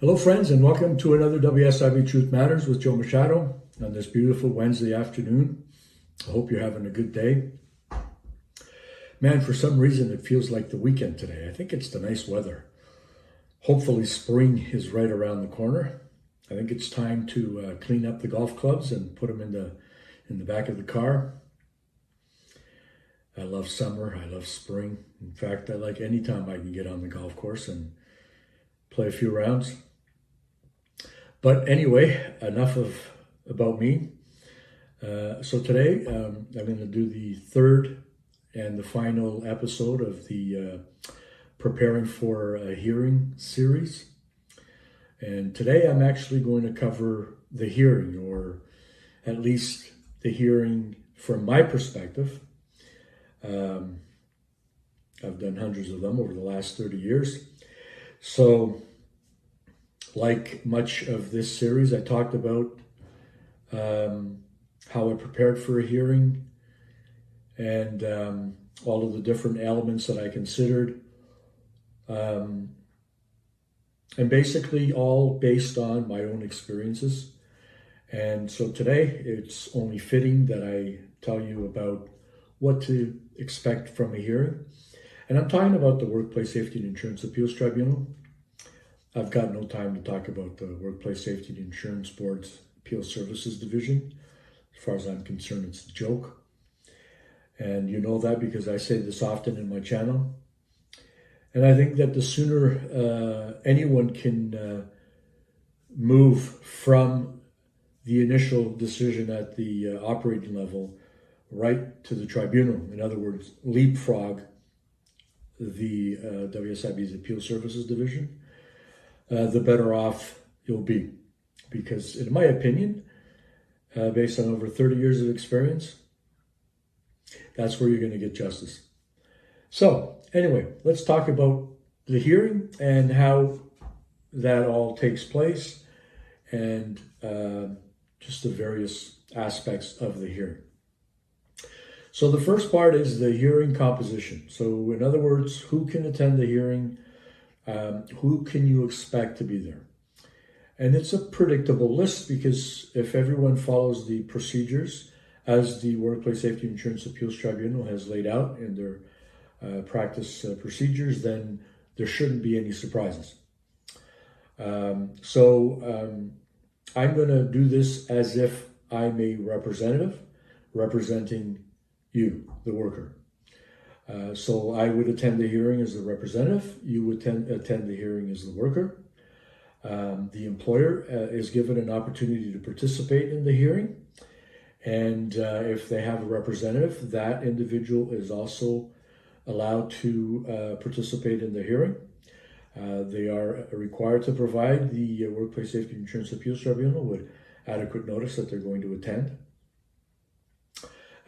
Hello, friends, and welcome to another WSIB Truth Matters with Joe Machado on this beautiful Wednesday afternoon. I hope you're having a good day. Man, for some reason, it feels like the weekend today. I think it's the nice weather. Hopefully, spring is right around the corner. I think it's time to clean up the golf clubs and put them in the back of the car. I love summer. I love spring. In fact, I like any time I can get on the golf course and play a few rounds. But anyway, enough about me. So today I'm going to do the third and the final episode of the Preparing for a Hearing series. And today I'm actually going to cover the hearing, or at least the hearing from my perspective. I've done hundreds of them over the last 30 years. So like much of this series, I talked about how I prepared for a hearing and all of the different elements that I considered. And basically all based on my own experiences. And so today it's only fitting that I tell you about what to expect from a hearing. And I'm talking about the Workplace Safety and Insurance Appeals Tribunal. I've got no time to talk about the Workplace Safety and Insurance Board's Appeal Services Division. As far as I'm concerned, it's a joke. And you know that because I say this often in my channel. And I think that the sooner anyone can move from the initial decision at the operating level right to the tribunal, in other words, leapfrog the WSIB's Appeal Services Division, the better off you'll be. Because in my opinion, based on over 30 years of experience, that's where you're going to get justice. So anyway, let's talk about the hearing and how that all takes place and just the various aspects of the hearing. So the first part is the hearing composition. So in other words, who can attend the hearing? Who can you expect to be there? And it's a predictable list because if everyone follows the procedures as the Workplace Safety and Insurance Appeals Tribunal has laid out in their practice procedures, then there shouldn't be any surprises. So I'm going to do this as if I'm a representative representing you, the worker. So I would attend the hearing as the representative. You would attend the hearing as the worker. The employer is given an opportunity to participate in the hearing. And if they have a representative, that individual is also allowed to participate in the hearing. They are required to provide the Workplace Safety and Insurance Appeals Tribunal with adequate notice that they're going to attend.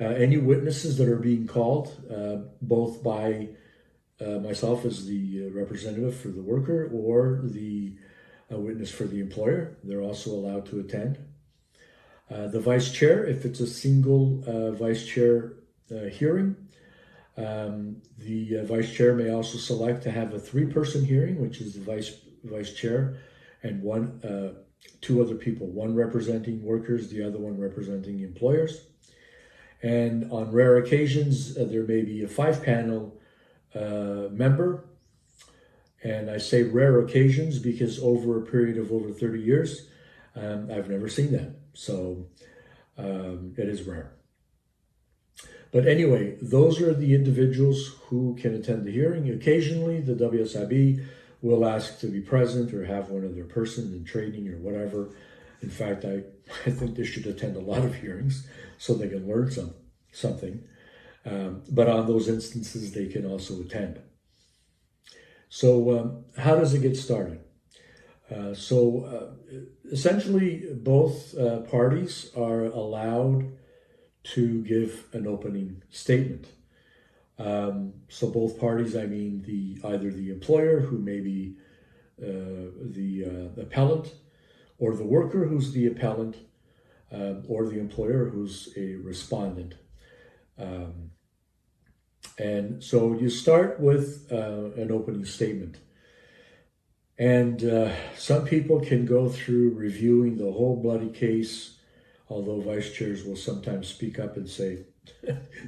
Any witnesses that are being called, both by myself as the representative for the worker or the witness for the employer, they're also allowed to attend. The vice chair, if it's a single vice chair hearing, the vice chair may also select to have a three-person hearing, which is the vice chair and two other people, one representing workers, the other one representing employers. And on rare occasions, there may be a five-panel member. And I say rare occasions because over a period of over 30 years, I've never seen that. So it is rare. But anyway, those are the individuals who can attend the hearing. Occasionally, the WSIB will ask to be present or have one of their persons in training or whatever. In fact, I think they should attend a lot of hearings so they can learn something. But on those instances, they can also attend. So how does it get started? Essentially, both parties are allowed to give an opening statement. So both parties, I mean either the employer, who may be the appellant, or the worker, who's the appellant, or the employer, who's a respondent. And so you start with an opening statement. And some people can go through reviewing the whole bloody case, although vice chairs will sometimes speak up and say,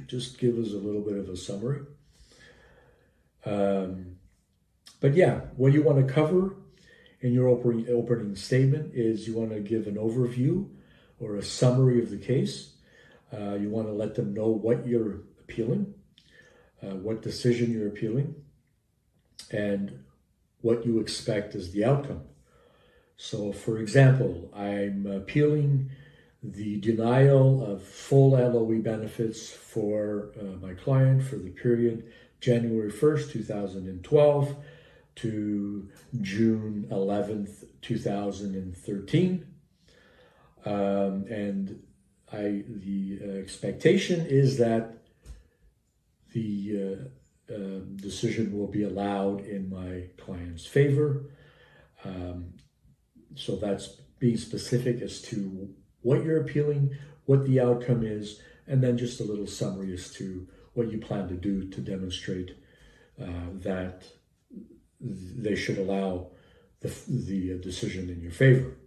just give us a little bit of a summary. But yeah, what you want to cover in your opening statement is you want to give an overview or a summary of the case. You want to let them know what you're appealing, what decision you're appealing, and what you expect as the outcome. So, for example, I'm appealing the denial of full LOE benefits for my client for the period January 1st, 2012 to June 11th, 2013. And the expectation is that the decision will be allowed in my client's favor. So that's being specific as to what you're appealing, what the outcome is, and then just a little summary as to what you plan to do to demonstrate that they should allow the decision in your favor.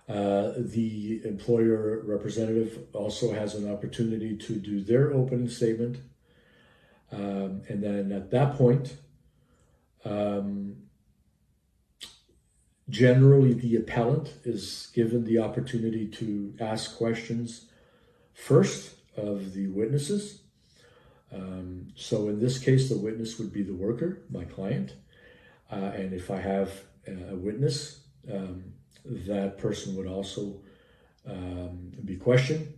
The employer representative also has an opportunity to do their opening statement. And then at that point, generally the appellant is given the opportunity to ask questions first of the witnesses. So in this case, the witness would be the worker, my client. And if I have a witness, that person would also be questioned.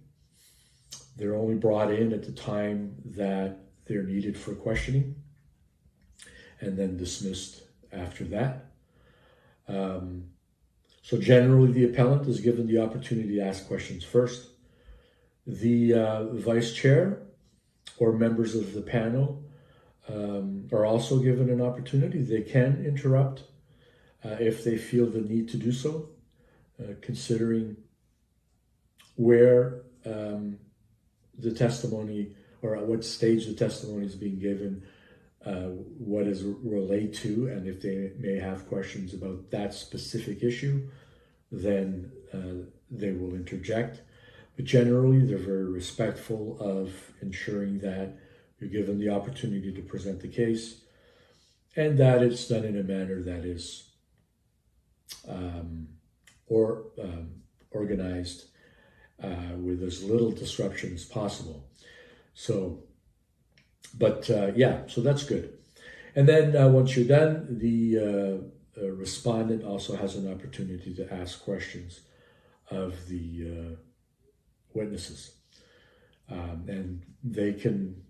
They're only brought in at the time that they're needed for questioning and then dismissed after that. So generally the appellant is given the opportunity to ask questions first. The vice chair or members of the panel are also given an opportunity. They can interrupt if they feel the need to do so, considering where the testimony or at what stage the testimony is being given, what is relayed to, and if they may have questions about that specific issue, then they will interject. But generally, they're very respectful of ensuring that you're given the opportunity to present the case and that it's done in a manner that is organized with as little disruption as possible. So, but so that's good. And then once you're done, the respondent also has an opportunity to ask questions of the witnesses, and they can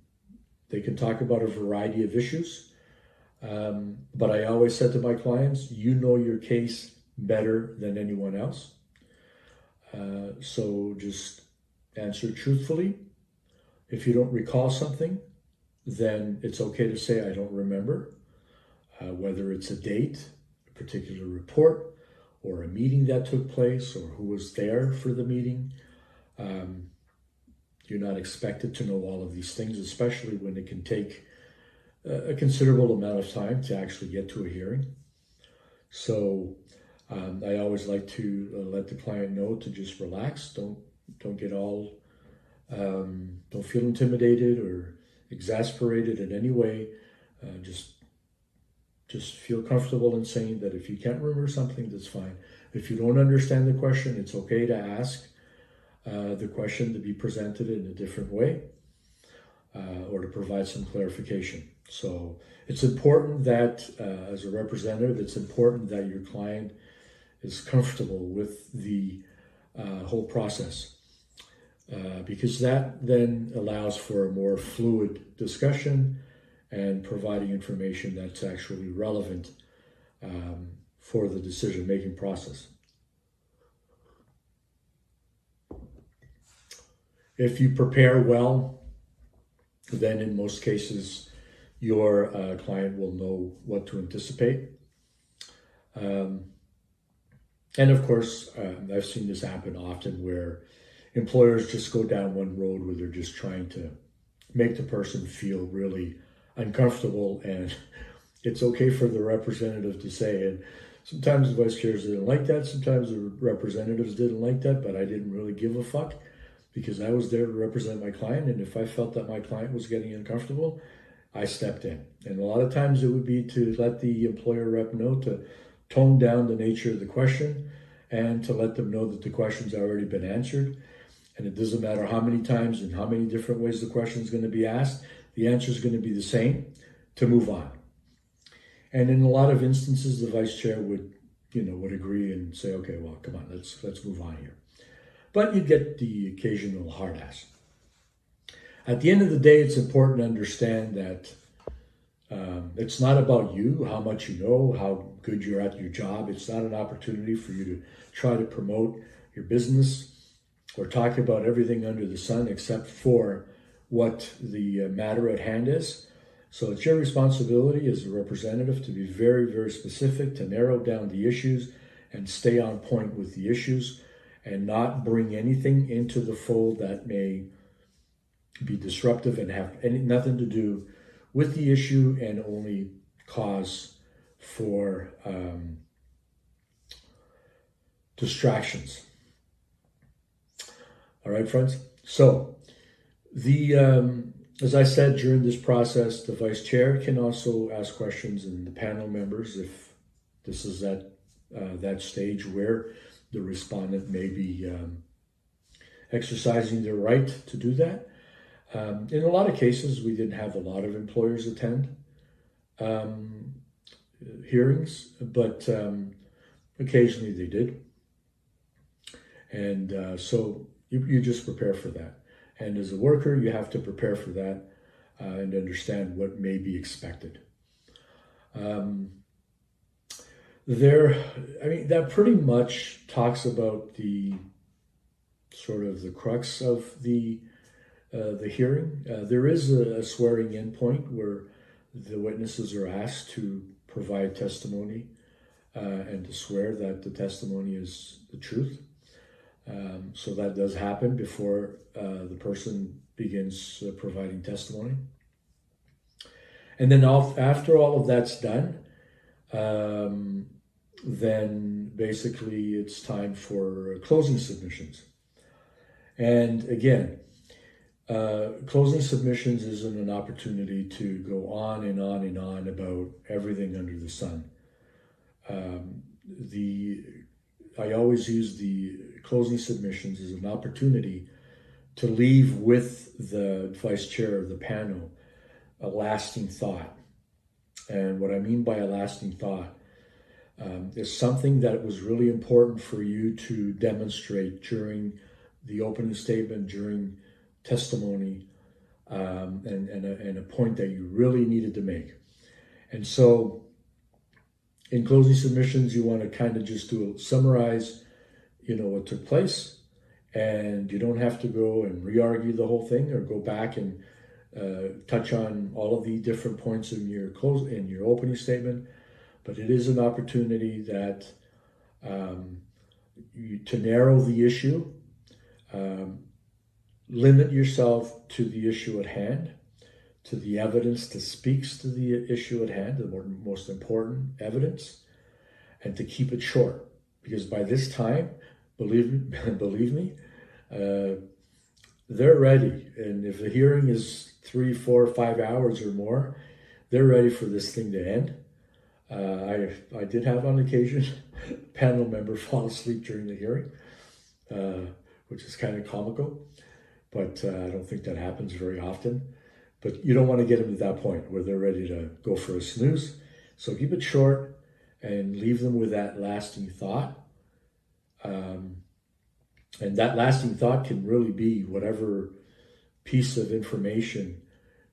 talk about a variety of issues. But I always said to my clients, you know your case better than anyone else. So just answer truthfully. If you don't recall something, then it's okay to say, I don't remember, whether it's a date, a particular report, or a meeting that took place, or who was there for the meeting. You're not expected to know all of these things, especially when it can take a considerable amount of time to actually get to a hearing. So I always like to let the client know to just relax. Don't get all, don't feel intimidated or exasperated in any way. Just feel comfortable in saying that if you can't remember something, that's fine. If you don't understand the question, it's okay to ask the question to be presented in a different way or to provide some clarification. So it's important that as a representative, it's important that your client is comfortable with the whole process because that then allows for a more fluid discussion and providing information that's actually relevant for the decision-making process. If you prepare well, then in most cases, your client will know what to anticipate. And of course, I've seen this happen often where employers just go down one road where they're just trying to make the person feel really uncomfortable and it's okay for the representative to say. And sometimes the vice chairs didn't like that. Sometimes the representatives didn't like that, but I didn't really give a fuck because I was there to represent my client. And if I felt that my client was getting uncomfortable, I stepped in. And a lot of times it would be to let the employer rep know to tone down the nature of the question and to let them know that the question's already been answered. And it doesn't matter how many times and how many different ways the question is going to be asked, the answer is going to be the same, to move on. And in a lot of instances, the vice chair would agree and say, okay, well, come on, let's move on here. But you get the occasional hard ass. At the end of the day, it's important to understand that it's not about you, how much you know, how good you're at your job. It's not an opportunity for you to try to promote your business or talk about everything under the sun except for what the matter at hand is. So it's your responsibility as a representative to be very, very specific, to narrow down the issues and stay on point with the issues and not bring anything into the fold that may be disruptive and have nothing to do with the issue and only cause for distractions. All right, friends. So as I said, during this process, the vice chair can also ask questions, and the panel members, if this is at that stage where the respondent may be exercising their right to do that. In a lot of cases, we didn't have a lot of employers attend hearings, but occasionally they did. And so you just prepare for that. And as a worker, you have to prepare for that and understand what may be expected. That pretty much talks about the sort of the crux of the hearing. There is a swearing-in point where the witnesses are asked to provide testimony and to swear that the testimony is the truth. So that does happen before the person begins providing testimony. And then after all of that's done, then basically it's time for closing submissions. And again, closing submissions isn't an opportunity to go on and on and on about everything under the sun. I always use the closing submissions as an opportunity to leave with the vice chair of the panel a lasting thought. And what I mean by a lasting thought is something that was really important for you to demonstrate during the opening statement, during testimony, and a point that you really needed to make. And so in closing submissions, you want to kind of just summarize, what took place, and you don't have to go and re-argue the whole thing or go back and touch on all of the different points in your opening statement. But it is an opportunity that to narrow the issue, limit yourself to the issue at hand, to the evidence that speaks to the issue at hand, the most important evidence, and to keep it short. Because by this time, believe me, they're ready. And if the hearing is 3, 4, 5 hours or more, they're ready for this thing to end. I did have on occasion a panel member fall asleep during the hearing, which is kind of comical, but I don't think that happens very often. But you don't want to get them to that point where they're ready to go for a snooze. So keep it short and leave them with that lasting thought. And that lasting thought can really be whatever piece of information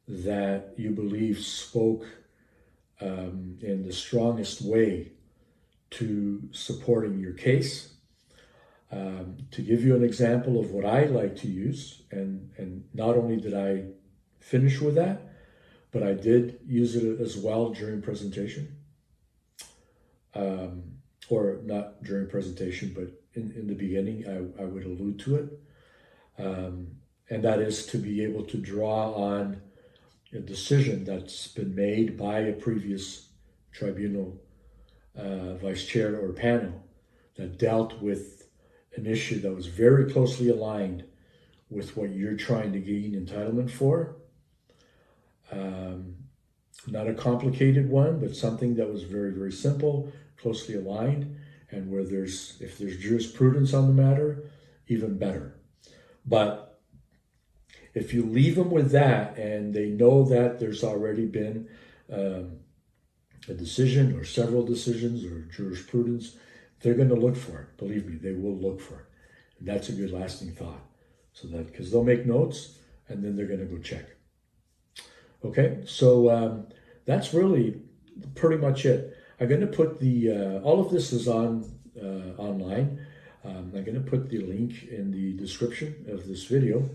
that you believe spoke in the strongest way to supporting your case. To give you an example of what I like to use, and not only did I finish with that, but I did use it as well during presentation. Or not during presentation, but in the beginning, I would allude to it. And that is to be able to draw on a decision that's been made by a previous tribunal vice chair or panel that dealt with an issue that was very closely aligned with what you're trying to gain entitlement for. Not a complicated one, but something that was very, very simple, closely aligned, and where if there's jurisprudence on the matter, even better. But if you leave them with that and they know that there's already been a decision or several decisions or jurisprudence, they're going to look for it. Believe me, they will look for it. And that's a good lasting thought. So that, because they'll make notes and then they're going to go check. Okay, so that's really pretty much it. I'm going to put all of this is online. I'm going to put the link in the description of this video,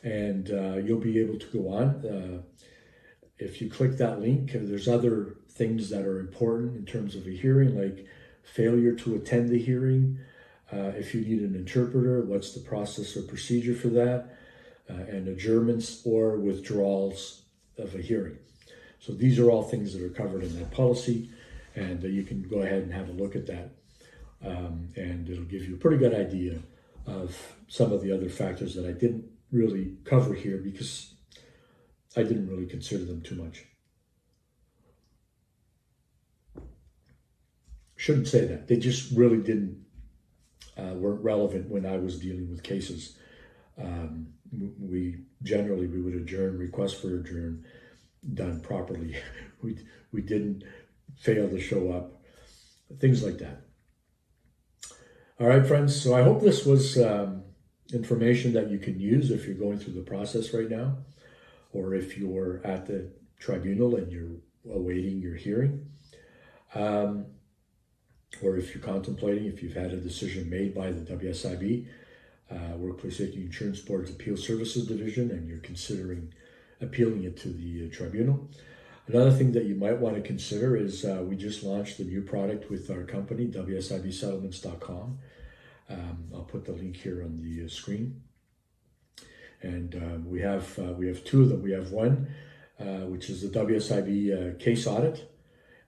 and you'll be able to go on. If you click that link, there's other things that are important in terms of a hearing, like failure to attend the hearing. If you need an interpreter, what's the process or procedure for that? And adjournments or withdrawals of a hearing. So these are all things that are covered in that policy, and you can go ahead and have a look at that. And it'll give you a pretty good idea of some of the other factors that I didn't really cover here because I didn't really consider them too much. Shouldn't say that. They just really weren't relevant when I was dealing with cases. We would adjourn, request for adjourn, done properly. We didn't fail to show up, things like that. All right, friends. So I hope this was information that you can use if you're going through the process right now, or if you're at the tribunal and you're awaiting your hearing, or if you're contemplating, if you've had a decision made by the WSIB, Workplace Safety Insurance Board's Appeal Services Division, and you're considering appealing it to the tribunal. Another thing that you might want to consider is we just launched a new product with our company, WSIBsettlements.com. I'll put the link here on the screen. And we have two of them. We have one, which is the WSIB case audit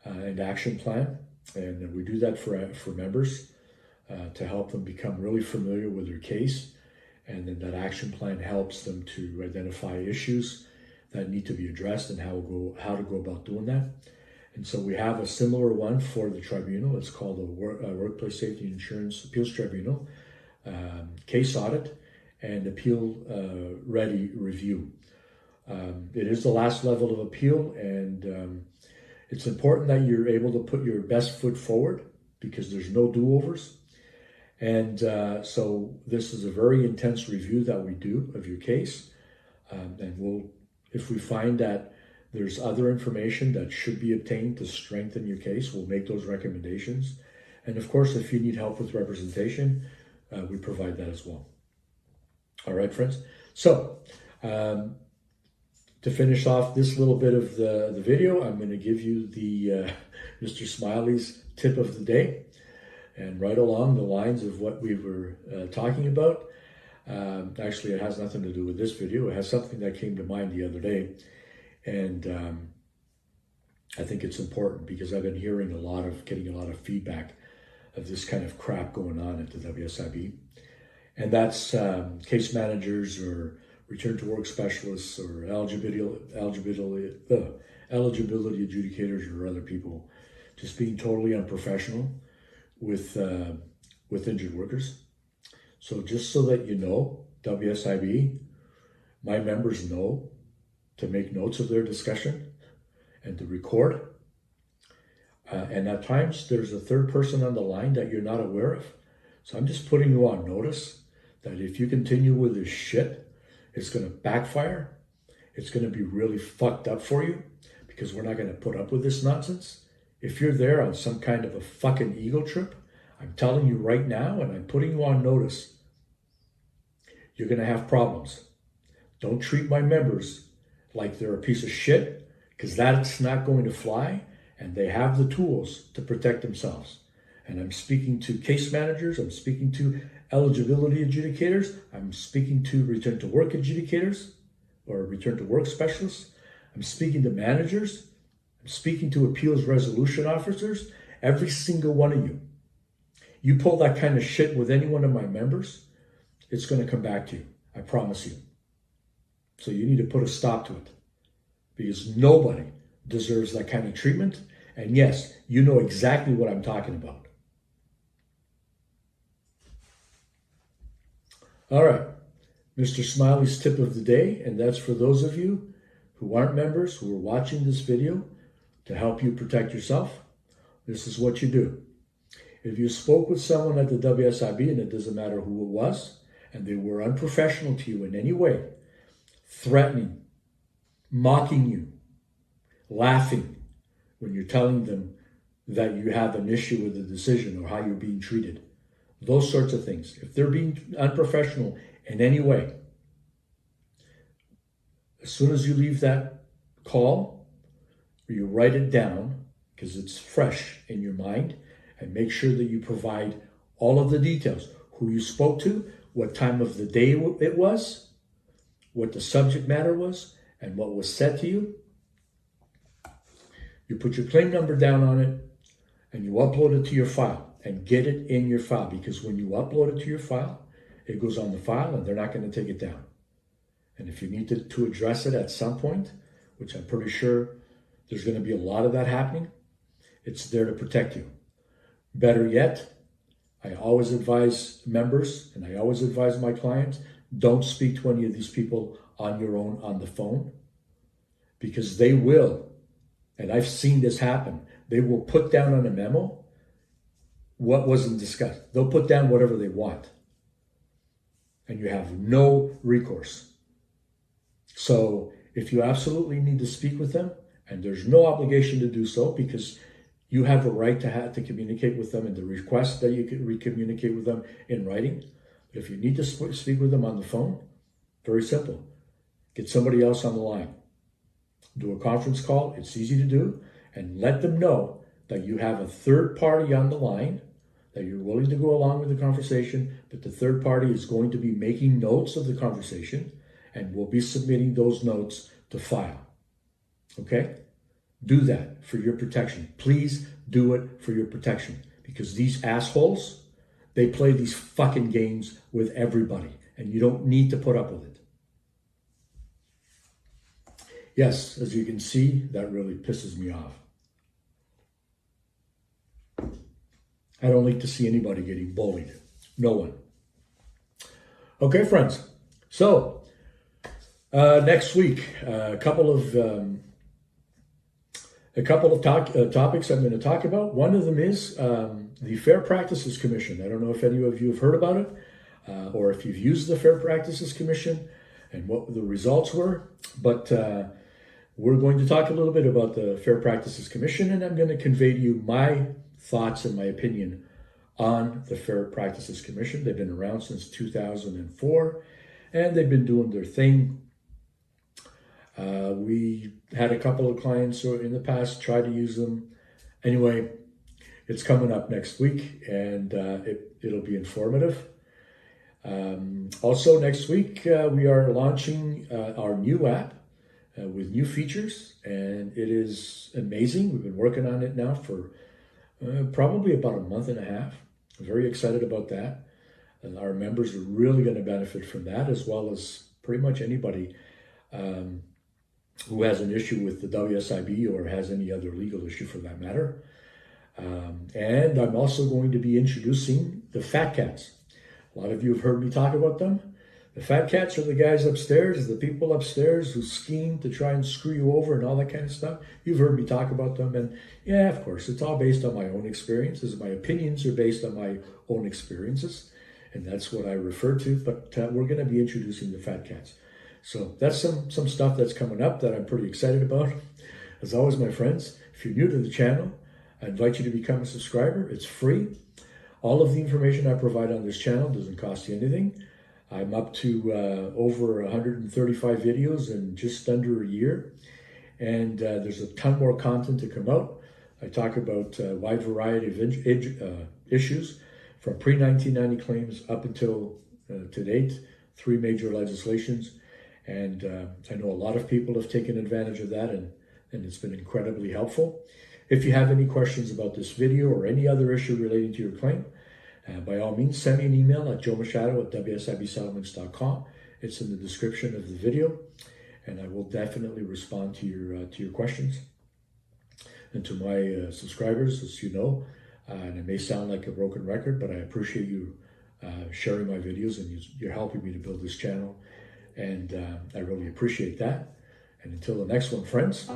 and action plan. And we do that for members to help them become really familiar with their case. And then that action plan helps them to identify issues that need to be addressed and how to go about doing that. And so we have a similar one for the tribunal. It's called the Workplace Safety Insurance Appeals Tribunal Case Audit and Appeal Ready Review. It is the last level of appeal, and it's important that you're able to put your best foot forward because there's no do-overs. And so this is a very intense review that we do of your case. And if we find that there's other information that should be obtained to strengthen your case, we'll make those recommendations. And of course, if you need help with representation, we provide that as well. All right, friends. So to finish off this little bit of the video, I'm going to give you the Mr. Smiley's tip of the day. And right along the lines of what we were talking about, actually it has nothing to do with this video. It has something that came to mind the other day. And I think it's important because I've been hearing getting a lot of feedback of this kind of crap going on at the WSIB. And that's case managers or return to work specialists or eligibility adjudicators or other people just being totally unprofessional with injured workers. So just so that you know, WSIB, my members know to make notes of their discussion and to record. And at times there's a third person on the line that you're not aware of. So I'm just putting you on notice that if you continue with this shit, it's going to backfire. It's going to be really fucked up for you because we're not going to put up with this nonsense. If you're there on some kind of a fucking ego trip, I'm telling you right now, and I'm putting you on notice, you're going to have problems. Don't treat my members like they're a piece of shit, because that's not going to fly, and they have the tools to protect themselves. And I'm speaking to case managers, I'm speaking to eligibility adjudicators, I'm speaking to return to work adjudicators or return to work specialists, I'm speaking to managers, I'm speaking to appeals resolution officers, every single one of you. You pull that kind of shit with any one of my members, it's going to come back to you. I promise you. So you need to put a stop to it, because nobody deserves that kind of treatment. And yes, you know exactly what I'm talking about. All right, Mr. Smiley's tip of the day, and that's for those of you who aren't members, who are watching this video, to help you protect yourself. This is what you do. If you spoke with someone at the WSIB, and it doesn't matter who it was, and they were unprofessional to you in any way, threatening, mocking you, laughing when you're telling them that you have an issue with the decision or how you're being treated, those sorts of things. If they're being unprofessional in any way, as soon as you leave that call, or you write it down, because it's fresh in your mind, and make sure that you provide all of the details, who you spoke to, what time of the day it was, what the subject matter was, and what was said to you. You put your claim number down on it, and you upload it to your file, and get it in your file, because when you upload it to your file, it goes on the file, and they're not going to take it down. And if you need to address it at some point, which I'm pretty sure there's going to be a lot of that happening, it's there to protect you. Better yet, I always advise members, and I always advise my clients, don't speak to any of these people on your own on the phone, because they will, and I've seen this happen, they will put down on a memo what wasn't discussed. They'll put down whatever they want, and you have no recourse. So if you absolutely need to speak with them, and there's no obligation to do so, because you have a right to communicate with them and to request that you can communicate with them in writing. But if you need to speak with them on the phone, very simple. Get somebody else on the line. Do a conference call. It's easy to do. And let them know that you have a third party on the line, that you're willing to go along with the conversation, but the third party is going to be making notes of the conversation and will be submitting those notes to file. Okay? Do that for your protection. Please do it for your protection, because these assholes, they play these fucking games with everybody, and you don't need to put up with it. Yes, as you can see, that really pisses me off. I don't like to see anybody getting bullied. No one. Okay, friends. So, next week, a couple of topics I'm going to talk about. One of them is the Fair Practices Commission. I don't know if any of you have heard about it, or if you've used the Fair Practices Commission and what the results were, but we're going to talk a little bit about the Fair Practices Commission, and I'm going to convey to you my thoughts and my opinion on the Fair Practices Commission. They've been around since 2004, and they've been doing their thing. We had a couple of clients in the past try to use them. Anyway, it's coming up next week, and it'll be informative. Also next week, we are launching our new app with new features, and it is amazing. We've been working on it now for probably about a month and a half. I'm very excited about that. And our members are really going to benefit from that, as well as pretty much anybody who has an issue with the WSIB or has any other legal issue for that matter. And I'm also going to be introducing the Fat Cats. A lot of you have heard me talk about them. The Fat Cats are the guys upstairs, the people upstairs who scheme to try and screw you over and all that kind of stuff. You've heard me talk about them. And yeah, of course, it's all based on my own experiences. My opinions are based on my own experiences. And that's what I refer to. But we're going to be introducing the Fat Cats. So that's some stuff that's coming up that I'm pretty excited about. As always, my friends, if you're new to the channel, I invite you to become a subscriber. It's free. All of the information I provide on this channel doesn't cost you anything. I'm up to over 135 videos in just under a year. And there's a ton more content to come out. I talk about a wide variety of issues, from pre-1990 claims up until to date, 3 major legislations. And I know a lot of people have taken advantage of that, and and it's been incredibly helpful. If you have any questions about this video or any other issue relating to your claim, by all means, send me an email at joemachado@wsibsettlements.com. It's in the description of the video, and I will definitely respond to your questions. And to my subscribers, as you know, and it may sound like a broken record, but I appreciate you sharing my videos, and you're helping me to build this channel, and I really appreciate that. And until the next one, friends,